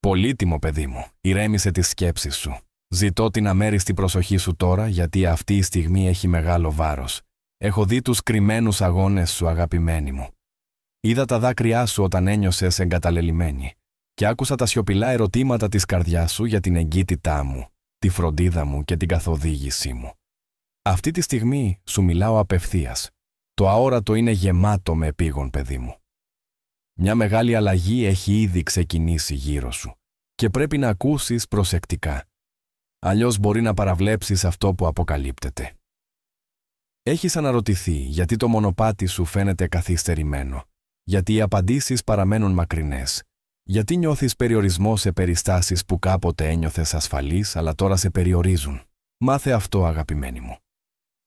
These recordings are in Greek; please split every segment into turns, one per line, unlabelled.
Πολύτιμο παιδί μου, ηρέμησε τις σκέψεις σου. Ζητώ την αμέριστη προσοχή σου τώρα, γιατί αυτή η στιγμή έχει μεγάλο βάρος. Έχω δει τους κρυμμένους αγώνες σου, αγαπημένη μου. Είδα τα δάκρυά σου όταν ένιωσες εγκαταλελειμμένη και άκουσα τα σιωπηλά ερωτήματα της καρδιάς σου για την εγκύτητά μου, τη φροντίδα μου και την καθοδήγησή μου. Αυτή τη στιγμή σου μιλάω απευθείας. Το αόρατο είναι γεμάτο με επίγον, παιδί μου. Μια μεγάλη αλλαγή έχει ήδη ξεκινήσει γύρω σου και πρέπει να ακούσεις προσεκτικά. Αλλιώς μπορεί να παραβλέψεις αυτό που αποκαλύπτεται. Έχεις αναρωτηθεί γιατί το μονοπάτι σου φαίνεται καθυστερημένο, γιατί οι απαντήσεις παραμένουν μακρινές, γιατί νιώθεις περιορισμό σε περιστάσεις που κάποτε ένιωθες ασφαλής αλλά τώρα σε περιορίζουν. Μάθε αυτό, αγαπημένη μου.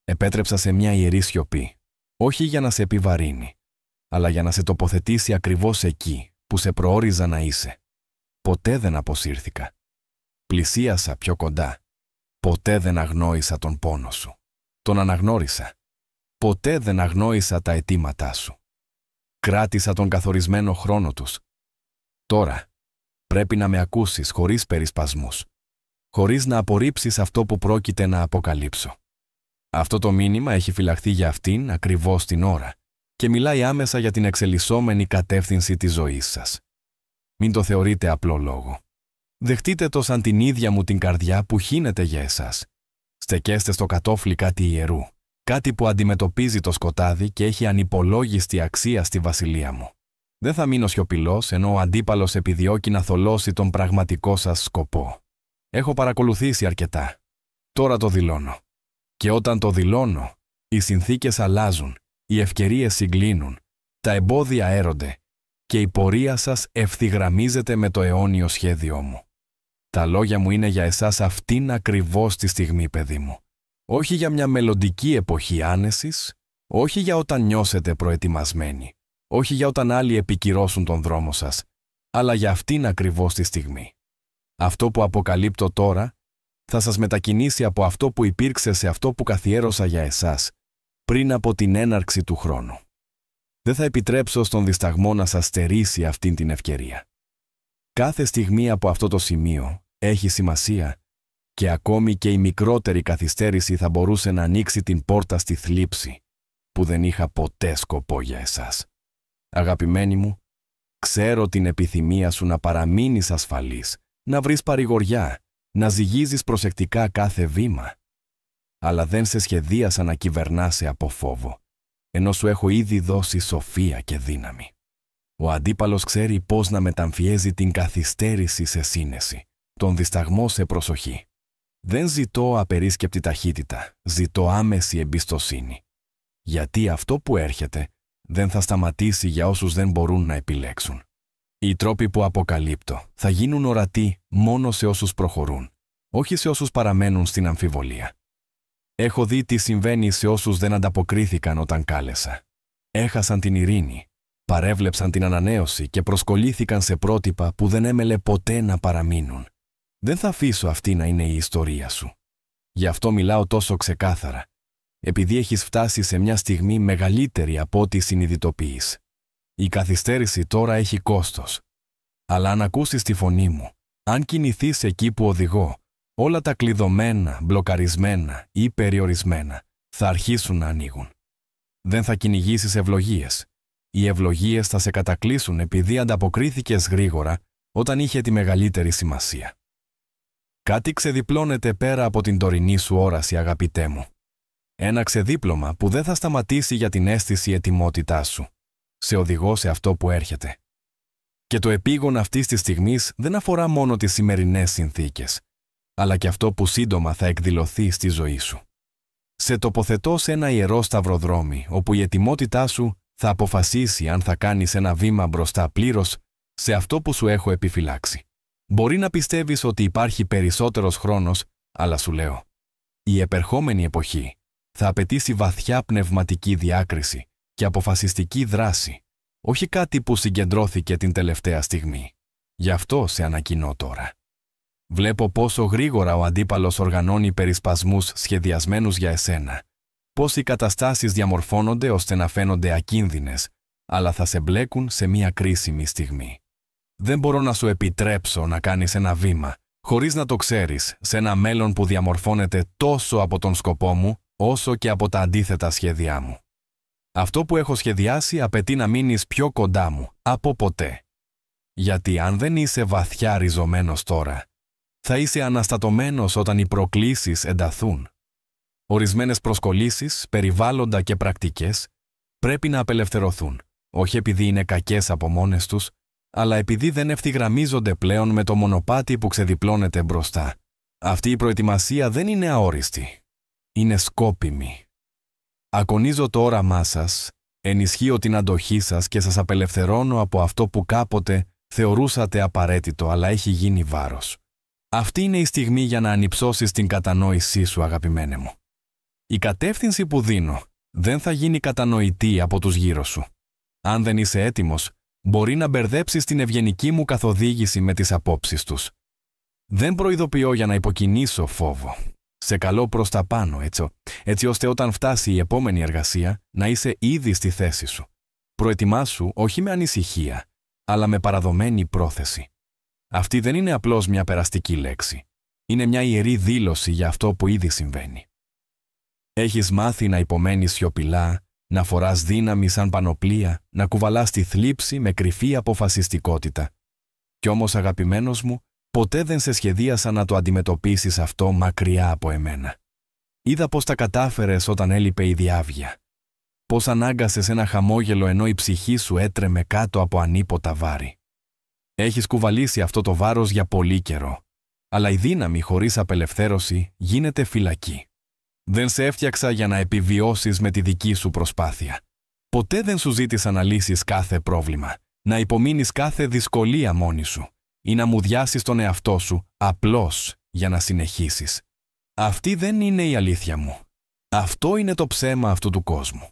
Επέτρεψα σε μια ιερή σιωπή, όχι για να σε επιβαρύνει, αλλά για να σε τοποθετήσει ακριβώς εκεί που σε προόριζα να είσαι. Ποτέ δεν αποσύρθηκα. Πλησίασα πιο κοντά. Ποτέ δεν αγνόησα τον πόνο σου. Τον αναγνώρισα. Ποτέ δεν αγνόησα τα αιτήματά σου. Κράτησα τον καθορισμένο χρόνο τους. Τώρα πρέπει να με ακούσεις χωρίς περισπασμούς, χωρίς να απορρίψεις αυτό που πρόκειται να αποκαλύψω. Αυτό το μήνυμα έχει φυλαχθεί για αυτήν ακριβώς την ώρα και μιλάει άμεσα για την εξελισσόμενη κατεύθυνση της ζωής σας. Μην το θεωρείτε απλό λόγο. Δεχτείτε το σαν την ίδια μου την καρδιά που χύνεται για εσάς. Στεκέστε στο κατόφλι κάτι ιερού, κάτι που αντιμετωπίζει το σκοτάδι και έχει ανυπολόγιστη αξία στη βασιλεία μου. Δεν θα μείνω σιωπηλός ενώ ο αντίπαλος επιδιώκει να θολώσει τον πραγματικό σας σκοπό. Έχω παρακολουθήσει αρκετά. Τώρα το δηλώνω. Και όταν το δηλώνω, οι συνθήκες αλλάζουν, οι ευκαιρίες συγκλίνουν, τα εμπόδια αέρονται και η πορεία σας ευθυγραμμίζεται με το αιώνιο σχέδιό μου. Τα λόγια μου είναι για εσάς αυτήν ακριβώς τη στιγμή, παιδί μου. Όχι για μια μελλοντική εποχή άνεσης, όχι για όταν νιώσετε προετοιμασμένοι, όχι για όταν άλλοι επικυρώσουν τον δρόμο σας, αλλά για αυτήν ακριβώς τη στιγμή. Αυτό που αποκαλύπτω τώρα θα σας μετακινήσει από αυτό που υπήρξε σε αυτό που καθιέρωσα για εσάς πριν από την έναρξη του χρόνου. Δεν θα επιτρέψω στον δισταγμό να σας στερήσει αυτήν την ευκαιρία. Κάθε στιγμή από αυτό το σημείο έχει σημασία και ακόμη και η μικρότερη καθυστέρηση θα μπορούσε να ανοίξει την πόρτα στη θλίψη που δεν είχα ποτέ σκοπό για εσάς. Αγαπημένη μου, ξέρω την επιθυμία σου να παραμείνεις ασφαλής, να βρεις παρηγοριά, να ζυγίζεις προσεκτικά κάθε βήμα. Αλλά δεν σε σχεδίασα να κυβερνάσαι από φόβο, ενώ σου έχω ήδη δώσει σοφία και δύναμη. Ο αντίπαλος ξέρει πώς να μεταμφιέζει την καθυστέρηση σε σύνεση, τον δισταγμό σε προσοχή. Δεν ζητώ απερίσκεπτη ταχύτητα, ζητώ άμεση εμπιστοσύνη. Γιατί αυτό που έρχεται δεν θα σταματήσει για όσους δεν μπορούν να επιλέξουν. Οι τρόποι που αποκαλύπτω θα γίνουν ορατοί μόνο σε όσους προχωρούν, όχι σε όσους παραμένουν στην αμφιβολία. Έχω δει τι συμβαίνει σε όσους δεν ανταποκρίθηκαν όταν κάλεσα. Έχασαν την ειρήνη, παρέβλεψαν την ανανέωση και προσκολήθηκαν σε πρότυπα που δεν έμελε ποτέ να παραμείνουν. Δεν θα αφήσω αυτή να είναι η ιστορία σου. Γι' αυτό μιλάω τόσο ξεκάθαρα, επειδή έχεις φτάσει σε μια στιγμή μεγαλύτερη από ό,τι συνειδητοποιείς. Η καθυστέρηση τώρα έχει κόστος. Αλλά αν ακούσεις τη φωνή μου, αν κινηθείς εκεί που οδηγώ, όλα τα κλειδωμένα, μπλοκαρισμένα ή περιορισμένα θα αρχίσουν να ανοίγουν. Δεν θα κυνηγήσεις ευλογίες. Οι ευλογίες θα σε κατακλείσουν επειδή ανταποκρίθηκες γρήγορα όταν είχε τη μεγαλύτερη σημασία. Κάτι ξεδιπλώνεται πέρα από την τωρινή σου όραση, αγαπητέ μου. Ένα ξεδίπλωμα που δεν θα σταματήσει για την αίσθηση ετοιμότητάς σου. Σε οδηγώ σε αυτό που έρχεται. Και το επίγον αυτής της στιγμής δεν αφορά μόνο τις σημερινές συνθήκες, αλλά και αυτό που σύντομα θα εκδηλωθεί στη ζωή σου. Σε τοποθετώ σε ένα ιερό σταυροδρόμι, όπου η ετοιμότητά σου θα αποφασίσει αν θα κάνεις ένα βήμα μπροστά πλήρως σε αυτό που σου έχω επιφυλάξει. Μπορεί να πιστεύεις ότι υπάρχει περισσότερος χρόνος, αλλά σου λέω, η επερχόμενη εποχή θα απαιτήσει βαθιά πνευματική διάκριση και αποφασιστική δράση, όχι κάτι που συγκεντρώθηκε την τελευταία στιγμή. Γι' αυτό σε ανακοινώ τώρα. Βλέπω πόσο γρήγορα ο αντίπαλος οργανώνει περισπασμούς σχεδιασμένους για εσένα, πώς οι καταστάσεις διαμορφώνονται ώστε να φαίνονται ακίνδυνες, αλλά θα σε μπλέκουν σε μια κρίσιμη στιγμή. Δεν μπορώ να σου επιτρέψω να κάνεις ένα βήμα, χωρίς να το ξέρεις, σε ένα μέλλον που διαμορφώνεται τόσο από τον σκοπό μου, όσο και από τα αντίθετα σχέδιά μου. Αυτό που έχω σχεδιάσει απαιτεί να μείνεις πιο κοντά μου από ποτέ. Γιατί αν δεν είσαι βαθιά ριζωμένος τώρα, θα είσαι αναστατωμένος όταν οι προκλήσεις ενταθούν. Ορισμένες προσκολήσεις, περιβάλλοντα και πρακτικές πρέπει να απελευθερωθούν, όχι επειδή είναι κακές από μόνες τους, αλλά επειδή δεν ευθυγραμμίζονται πλέον με το μονοπάτι που ξεδιπλώνεται μπροστά. Αυτή η προετοιμασία δεν είναι αόριστη. Είναι σκόπιμη. Ακονίζω το όραμά σας, ενισχύω την αντοχή σας και σας απελευθερώνω από αυτό που κάποτε θεωρούσατε απαραίτητο, αλλά έχει γίνει βάρος. Αυτή είναι η στιγμή για να ανυψώσεις την κατανόησή σου, αγαπημένε μου. Η κατεύθυνση που δίνω δεν θα γίνει κατανοητή από τους γύρω σου. Αν δεν είσαι έτοιμος, μπορεί να μπερδέψεις την ευγενική μου καθοδήγηση με τις απόψεις τους. Δεν προειδοποιώ για να υποκινήσω φόβο. Σε καλώ προς τα πάνω, έτσι ώστε όταν φτάσει η επόμενη εργασία να είσαι ήδη στη θέση σου. Προετοιμάσου όχι με ανησυχία, αλλά με παραδομένη πρόθεση. Αυτή δεν είναι απλώς μια περαστική λέξη. Είναι μια ιερή δήλωση για αυτό που ήδη συμβαίνει. Έχεις μάθει να υπομένεις σιωπηλά, να φοράς δύναμη σαν πανοπλία, να κουβαλάς τη θλίψη με κρυφή αποφασιστικότητα. Κι όμως, αγαπημένος μου, ποτέ δεν σε σχεδίασα να το αντιμετωπίσεις αυτό μακριά από εμένα. Είδα πώς τα κατάφερες όταν έλειπε η διάβγεια. Πώς ανάγκασες ένα χαμόγελο ενώ η ψυχή σου έτρεμε κάτω από ανίποτα βάρη. Έχεις κουβαλήσει αυτό το βάρος για πολύ καιρό, αλλά η δύναμη χωρίς απελευθέρωση γίνεται φυλακή. Δεν σε έφτιαξα για να επιβιώσεις με τη δική σου προσπάθεια. Ποτέ δεν σου ζήτησα να λύσεις κάθε πρόβλημα, να υπομείνεις κάθε δυσκολία μόνη σου ή να μουδιάσεις τον εαυτό σου απλώς για να συνεχίσεις. Αυτή δεν είναι η αλήθεια μου. Αυτό είναι το ψέμα αυτού του κόσμου.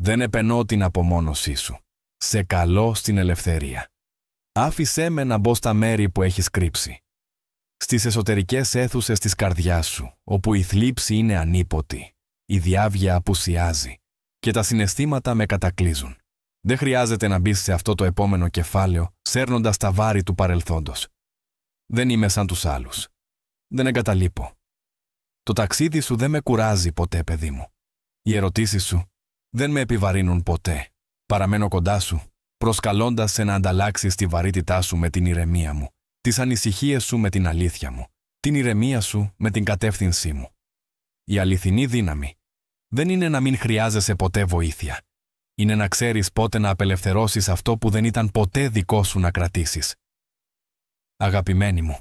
Δεν επενώ την απομόνωσή σου. Σε καλώ στην ελευθερία. Άφησέ με να μπω στα μέρη που έχεις κρύψει. Στις εσωτερικές αίθουσες της καρδιάς σου, όπου η θλίψη είναι ανίποτη, η διάβγεια απουσιάζει και τα συναισθήματα με κατακλείζουν. Δεν χρειάζεται να μπεις σε αυτό το επόμενο κεφάλαιο, σέρνοντας τα βάρη του παρελθόντος. Δεν είμαι σαν τους άλλους. Δεν εγκαταλείπω. Το ταξίδι σου δεν με κουράζει ποτέ, παιδί μου. Οι ερωτήσεις σου δεν με επιβαρύνουν ποτέ. Παραμένω κοντά σου, προσκαλώντας σε να ανταλλάξεις τη βαρύτητά σου με την ηρεμία μου, τις ανησυχίες σου με την αλήθεια μου, την ηρεμία σου με την κατεύθυνσή μου. Η αληθινή δύναμη δεν είναι να μην χρειάζεσαι ποτέ βοήθεια. Είναι να ξέρεις πότε να απελευθερώσεις αυτό που δεν ήταν ποτέ δικό σου να κρατήσεις. Αγαπημένοι μου,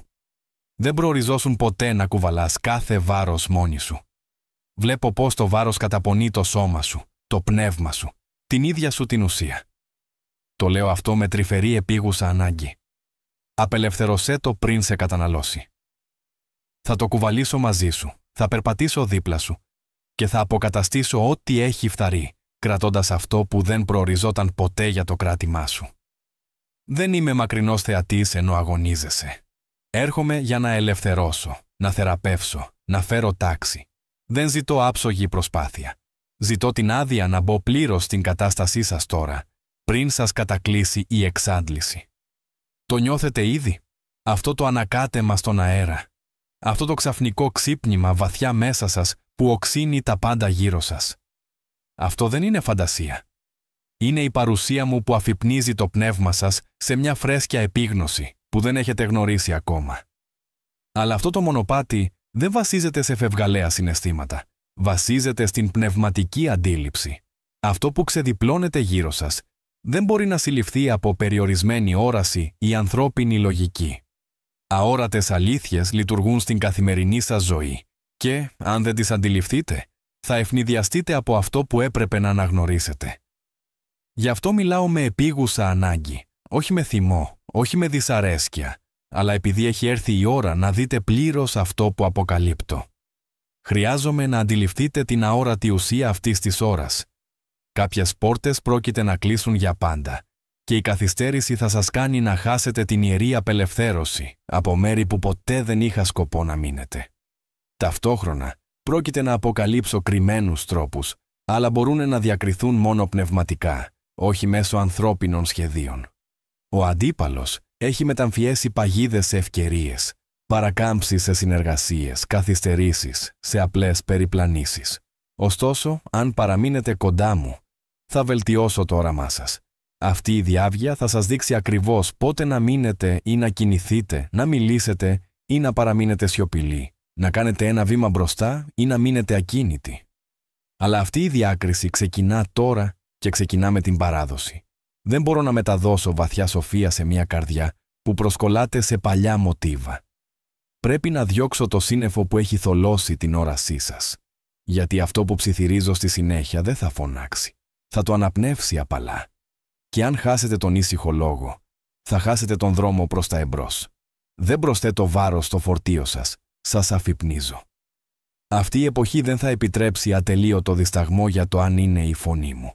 δεν προοριζόσουν ποτέ να κουβαλάς κάθε βάρος μόνη σου. Βλέπω πώς το βάρος καταπονεί το σώμα σου, το πνεύμα σου, την ίδια σου την ουσία. Το λέω αυτό με τρυφερή επίγουσα ανάγκη. Απελευθερωσέ το πριν σε καταναλώσει. Θα το κουβαλήσω μαζί σου, θα περπατήσω δίπλα σου και θα αποκαταστήσω ό,τι έχει φθαρεί, κρατώντας αυτό που δεν προοριζόταν ποτέ για το κράτημά σου. Δεν είμαι μακρινός θεατής ενώ αγωνίζεσαι. Έρχομαι για να ελευθερώσω, να θεραπεύσω, να φέρω τάξη. Δεν ζητώ άψογη προσπάθεια. Ζητώ την άδεια να μπω πλήρως στην κατάστασή σας τώρα, πριν σας κατακλείσει η εξάντληση. Το νιώθετε ήδη? Αυτό το ανακάτεμα στον αέρα. Αυτό το ξαφνικό ξύπνημα βαθιά μέσα σας που οξύνει τα πάντα γύρω σας. Αυτό δεν είναι φαντασία. Είναι η παρουσία μου που αφυπνίζει το πνεύμα σας σε μια φρέσκια επίγνωση που δεν έχετε γνωρίσει ακόμα. Αλλά αυτό το μονοπάτι δεν βασίζεται σε φευγαλαία συναισθήματα. Βασίζεται στην πνευματική αντίληψη. Αυτό που ξεδιπλώνεται γύρω σας δεν μπορεί να συλληφθεί από περιορισμένη όραση ή ανθρώπινη λογική. Αόρατες αλήθειες λειτουργούν στην καθημερινή σας ζωή και, αν δεν τις αντιληφθείτε, θα ευνηδιαστείτε από αυτό που έπρεπε να αναγνωρίσετε. Γι' αυτό μιλάω με επίγουσα ανάγκη, όχι με θυμό, όχι με δυσαρέσκεια, αλλά επειδή έχει έρθει η ώρα να δείτε πλήρως αυτό που αποκαλύπτω. Χρειάζομαι να αντιληφθείτε την αόρατη ουσία αυτής της ώρας. Κάποιες πόρτες πρόκειται να κλείσουν για πάντα και η καθυστέρηση θα σας κάνει να χάσετε την ιερή απελευθέρωση από μέρη που ποτέ δεν είχα σκοπό να μείνετε. Ταυτόχρονα, πρόκειται να αποκαλύψω κρυμμένους τρόπους, αλλά μπορούν να διακριθούν μόνο πνευματικά, όχι μέσω ανθρώπινων σχεδίων. Ο αντίπαλος Έχει μεταμφιέσει παγίδες σε ευκαιρίες, παρακάμψεις σε συνεργασίες, καθυστερήσεις, σε απλές περιπλανήσεις. Ωστόσο, αν παραμείνετε κοντά μου, θα βελτιώσω το όραμά σας. Αυτή η διάβγεια θα σας δείξει ακριβώς πότε να μείνετε ή να κινηθείτε, να μιλήσετε ή να παραμείνετε σιωπηλοί, να κάνετε ένα βήμα μπροστά ή να μείνετε ακίνητοι. Αλλά αυτή η διάκριση ξεκινά τώρα και ξεκινά με την παράδοση. Δεν μπορώ να μεταδώσω βαθιά σοφία σε μια καρδιά που προσκολάται σε παλιά μοτίβα. Πρέπει να διώξω το σύννεφο που έχει θολώσει την όρασή σας. Γιατί αυτό που ψιθυρίζω στη συνέχεια δεν θα φωνάξει. Θα το αναπνεύσει απαλά. Και αν χάσετε τον ήσυχο λόγο, θα χάσετε τον δρόμο προς τα εμπρός. Δεν προσθέτω βάρος στο φορτίο σας. Σας αφυπνίζω. Αυτή η εποχή δεν θα επιτρέψει ατελείωτο δισταγμό για το αν είναι η φωνή μου.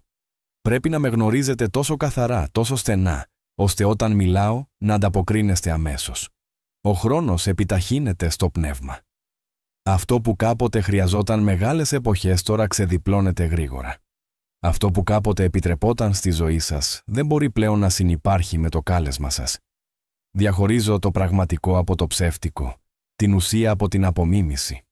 Πρέπει να με γνωρίζετε τόσο καθαρά, τόσο στενά, ώστε όταν μιλάω να ανταποκρίνεστε αμέσως. Ο χρόνος επιταχύνεται στο πνεύμα. Αυτό που κάποτε χρειαζόταν μεγάλες εποχές τώρα ξεδιπλώνεται γρήγορα. Αυτό που κάποτε επιτρεπόταν στη ζωή σας δεν μπορεί πλέον να συνυπάρχει με το κάλεσμα σας. Διαχωρίζω το πραγματικό από το ψεύτικο, την ουσία από την απομίμηση.